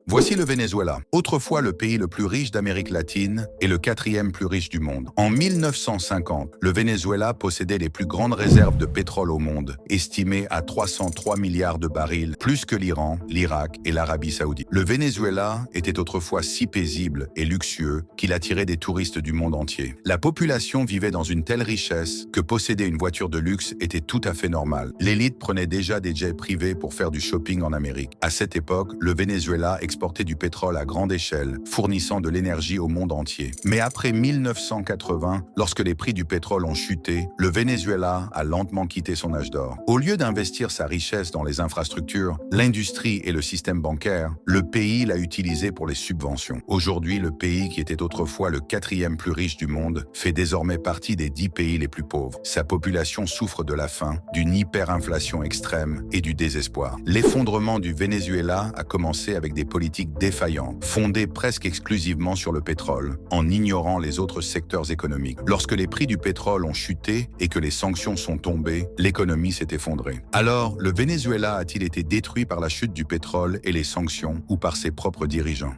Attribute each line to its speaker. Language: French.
Speaker 1: Voici le Venezuela, autrefois le pays le plus riche d'Amérique latine et le quatrième plus riche du monde. En 1950, le Venezuela possédait les plus grandes réserves de pétrole au monde, estimées à 303 milliards de barils, plus que l'Iran, l'Irak et l'Arabie saoudite. Le Venezuela était autrefois si paisible et luxueux qu'il attirait des touristes du monde entier. La population vivait dans une telle richesse que posséder une voiture de luxe était tout à fait normal. L'élite prenait déjà des jets privés pour faire du shopping en Amérique. À cette époque, le Venezuela exportait du pétrole à grande échelle, fournissant de l'énergie au monde entier. Mais après 1980, lorsque les prix du pétrole ont chuté, le Venezuela a lentement quitté son âge d'or. Au lieu d'investir sa richesse dans les infrastructures, l'industrie et le système bancaire, le pays l'a utilisé pour les subventions. Aujourd'hui, le pays qui était autrefois le quatrième plus riche du monde fait désormais partie des 10 pays les plus pauvres. Sa population souffre de la faim, d'une hyperinflation extrême et du désespoir. L'effondrement du Venezuela a commencé avec des politiques défaillantes, fondées presque exclusivement sur le pétrole, en ignorant les autres secteurs économiques. Lorsque les prix du pétrole ont chuté et que les sanctions sont tombées, l'économie s'est effondrée. Alors, le Venezuela a-t-il été détruit par la chute du pétrole et les sanctions ou par ses propres dirigeants?